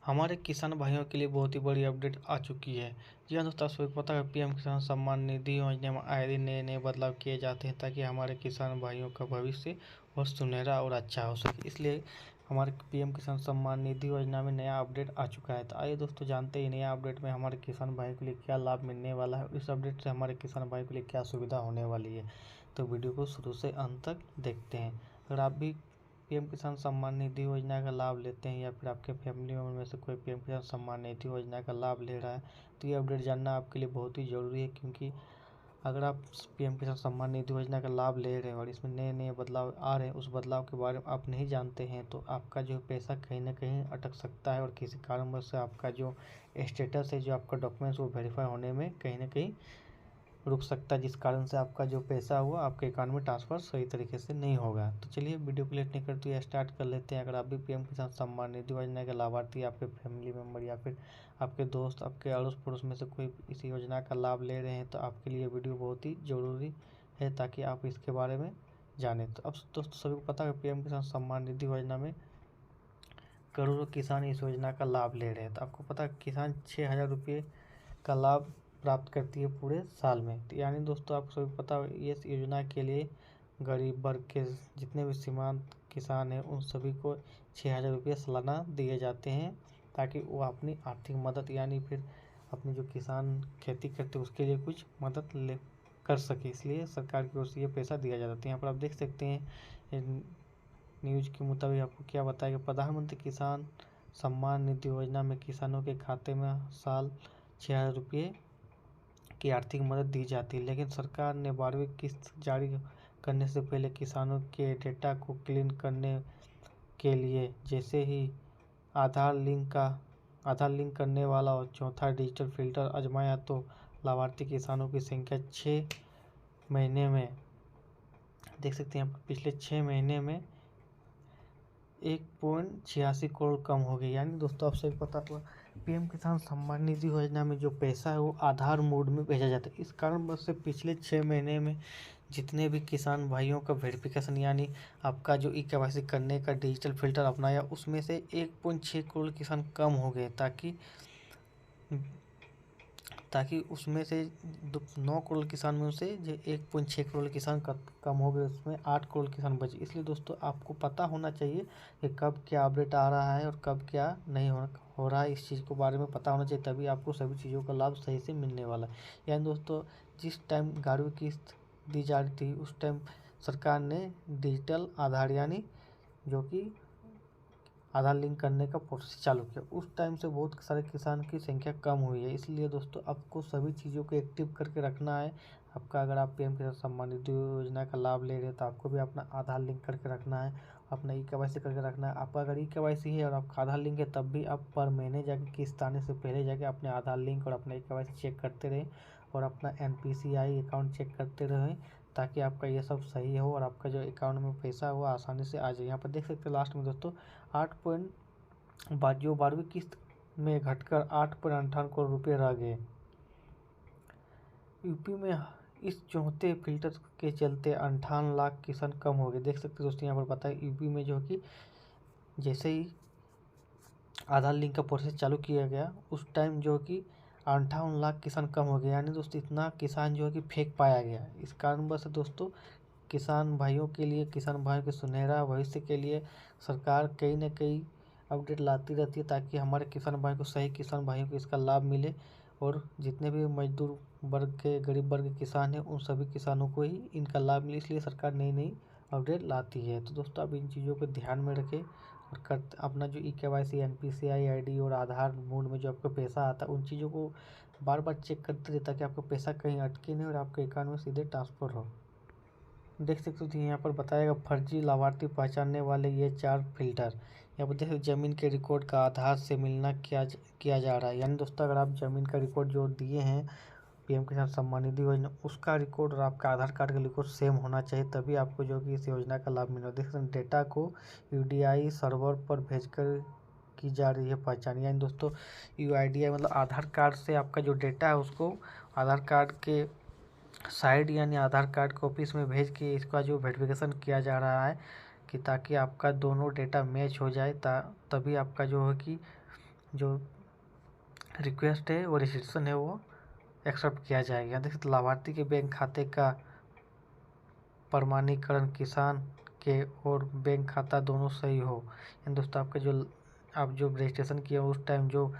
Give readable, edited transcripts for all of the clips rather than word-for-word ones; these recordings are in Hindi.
हमारे किसान भाइयों के लिए बहुत ही बड़ी अपडेट आ चुकी है। जी हाँ दोस्तों, आप सभी को पता है पीएम किसान सम्मान निधि योजना में आए दिन नए नए बदलाव किए जाते हैं ताकि हमारे किसान भाइयों का भविष्य और सुनहरा और अच्छा हो सके। इसलिए हमारे पीएम किसान सम्मान निधि योजना में नया अपडेट आ चुका है। तो आइए दोस्तों जानते हैं नया अपडेट में हमारे किसान भाइयों के लिए क्या लाभ मिलने वाला है, इस अपडेट से हमारे किसान भाइयों के लिए क्या सुविधा होने वाली है। तो वीडियो को शुरू से अंत तक देखते हैं। अगर आप भी पीएम किसान सम्मान निधि योजना का लाभ लेते हैं या फिर आपके फैमिली मेम्बर में से कोई पीएम किसान सम्मान निधि योजना का लाभ ले रहा है तो ये अपडेट जानना आपके लिए बहुत ही ज़रूरी है, क्योंकि अगर आप पीएम किसान सम्मान निधि योजना का लाभ ले रहे हैं और इसमें नए नए बदलाव आ रहे हैं, उस बदलाव के बारे में आप नहीं जानते हैं तो आपका जो पैसा कहीं ना कहीं अटक सकता है और किसी कारणवश से आपका जो स्टेटस है, जो आपका डॉक्यूमेंट्स वो वेरीफाई होने में कहीं ना कहीं रुक सकता है, जिस कारण से आपका जो पैसा हुआ आपके अकाउंट में ट्रांसफ़र सही तरीके से नहीं होगा। तो चलिए वीडियो को लेट नहीं करते हुए स्टार्ट कर लेते हैं। अगर आप भी पीएम किसान सम्मान निधि योजना के लाभार्थी, आपके फैमिली मेम्बर या फिर आपके दोस्त, आपके अड़ोस पड़ोस में से कोई इस योजना का लाभ ले रहे हैं तो आपके लिए वीडियो बहुत ही ज़रूरी है ताकि आप इसके बारे में जानें। तो अब दोस्तों सभी को पता है पीएम किसान सम्मान निधि योजना में करोड़ों किसान इस योजना का लाभ ले रहे हैं। तो आपको पता है किसान 6,000 रुपये का लाभ प्राप्त करती है पूरे साल में। तो यानी दोस्तों आपको सभी पता है ये योजना के लिए गरीब वर्ग के जितने भी सीमांत किसान हैं उन सभी को 6,000 रुपये सालाना दिए जाते हैं ताकि वो अपनी आर्थिक मदद यानी फिर अपनी जो किसान खेती करते उसके लिए कुछ मदद ले कर सके, इसलिए सरकार की ओर से ये पैसा दिया जाता है। यहाँ पर आप देख सकते हैं न्यूज़ के मुताबिक आपको क्या बताया कि प्रधानमंत्री किसान सम्मान निधि योजना में किसानों के खाते में साल 6,000 रुपये की आर्थिक मदद दी जाती है, लेकिन सरकार ने 12वीं किस्त जारी करने से पहले किसानों के डेटा को क्लीन करने के लिए जैसे ही आधार लिंक करने वाला और चौथा डिजिटल फिल्टर आजमाया तो लाभार्थी किसानों की संख्या 6 महीने में देख सकते हैं। पिछले 6 महीने में 1.86 करोड़ कम हो गई। यानी दोस्तों आपसे पता हुआ पीएम किसान सम्मान निधि योजना में जो पैसा है वो आधार मोड में भेजा जाता है। इस कारण बस से पिछले 6 महीने में जितने भी किसान भाइयों का वेरिफिकेशन यानी आपका जो ई-केवाईसी करने का डिजिटल फिल्टर अपनाया उसमें से 1.6 करोड़ किसान कम हो गए, ताकि उसमें से 9 करोड़ किसान में से जो 1.6 करोड़ किसान कम हो गए उसमें 8 करोड़ किसान बचे। इसलिए दोस्तों आपको पता होना चाहिए कि कब क्या अपडेट आ रहा है और कब क्या नहीं हो रहा है, इस चीज़ को बारे में पता होना चाहिए, तभी आपको सभी चीज़ों का लाभ सही से मिलने वाला है। यानी दोस्तों जिस टाइम 11वीं किस्त दी जा रही थी उस टाइम सरकार ने डिजिटल आधार यानी जो कि आधार लिंक करने का प्रोसेस चालू किया, उस टाइम से बहुत सारे किसान की संख्या कम हुई है। इसलिए दोस्तों आपको सभी चीज़ों को एक्टिव करके रखना है। आपका अगर आप पीएम किसान सम्मान निधि योजना का लाभ ले रहे हैं तो आपको भी अपना आधार लिंक करके रखना है, अपना ई-केवाईसी करके रखना है। आपका अगर ई-केवाईसी है और आपका आधार लिंक है तब भी आप पर महीने जाके किस्त आने से पहले जाके अपने आधार लिंक और अपना ई-केवाईसी चेक करते रहें और अपना NPCI अकाउंट चेक करते रहें ताकि आपका ये सब सही हो और आपका जो अकाउंट में पैसा है वो आसानी से आ जाए। यहाँ पर देख सकते हैं लास्ट में दोस्तों 12वीं किस्त में घटकर 8.58 करोड़ रुपये रह गए। यूपी में इस चौथे फिल्टर के चलते 58 लाख किसान कम हो गए। देख सकते दोस्तों यहाँ पर बताया यूपी में जो कि जैसे ही आधार लिंक का प्रोसेस चालू किया गया उस टाइम जो कि 58 लाख किसान कम हो गए। यानी दोस्तों इतना किसान जो है कि फेक पाया गया। इस कारण बस दोस्तों किसान भाइयों के लिए, किसान भाइयों के सुनहरा भविष्य के लिए सरकार कहीं ना कहीं अपडेट लाती रहती है ताकि हमारे किसान भाई को, सही किसान भाइयों को इसका लाभ मिले और जितने भी मजदूर वर्ग के, गरीब वर्ग के किसान हैं उन सभी किसानों को ही इनका लाभ मिले। इसलिए सरकार नई नई अपडेट लाती है। तो दोस्तों आप इन चीज़ों को ध्यान में रखें और अपना जो ई-केवाईसी, NPCI ID और आधार मोड में जो आपका पैसा आता है उन चीज़ों को बार बार चेक करते रहे ताकि आपका पैसा कहीं अटके नहीं और आपके अकाउंट में सीधे ट्रांसफ़र हो। देख सकते हो यहाँ पर बताएगा फर्जी लाभार्थी पहचानने वाले ये 4 फिल्टर। यहाँ पर देखो ज़मीन के रिकॉर्ड का आधार से मिलना किया जा रहा है। यानी दोस्तों अगर आप ज़मीन का रिकॉर्ड जो दिए हैं पीएम किसान सम्मान निधि योजना उसका रिकॉर्ड और आपका आधार कार्ड का रिकॉर्ड सेम होना चाहिए, तभी आपको जो कि इस योजना का लाभ मिलेगा। देख सकते हैं डेटा को UDI सर्वर पर भेजकर की जा रही है पहचान। यानी दोस्तों UIDI मतलब आधार कार्ड से आपका जो डेटा है उसको आधार कार्ड के साइड यानी आधार कार्ड को ऑफिस में भेज के इसका जो वेरिफिकेशन किया जा रहा है कि ताकि आपका दोनों डेटा मैच हो जाए तभी आपका जो है कि जो रिक्वेस्ट है वो रजिस्ट्रेशन है वो एक्सेप्ट किया जाएगा। देख सकते लाभार्थी के बैंक खाते का प्रमाणीकरण किसान के और बैंक खाता दोनों सही हो। यानी दोस्तों आपका जो आप जो रजिस्ट्रेशन किए उस टाइम जो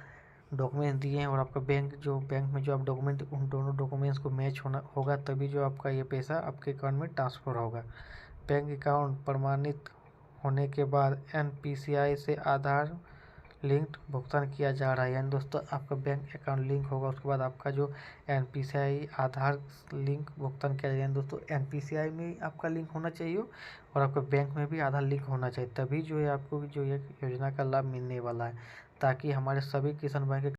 डॉक्यूमेंट्स दिए हैं और आपका बैंक में जो आप डॉक्यूमेंट उन दोनों डॉक्यूमेंट्स को मैच होगा तभी जो आपका ये पैसा आपके अकाउंट में ट्रांसफ़र होगा। बैंक अकाउंट प्रमाणित होने के बाद NPCI से आधार लिंक्ड भुगतान किया जा रहा है। यानी दोस्तों आपका बैंक अकाउंट लिंक होगा उसके बाद आपका जो NPCI आधार लिंक भुगतान किया जाएगा। दोस्तों NPCI में आपका लिंक होना चाहिए और आपका बैंक में भी आधार लिंक होना चाहिए, तभी जो है आपको जो ये योजना का लाभ मिलने वाला है, ताकि हमारे सभी किसान भाई के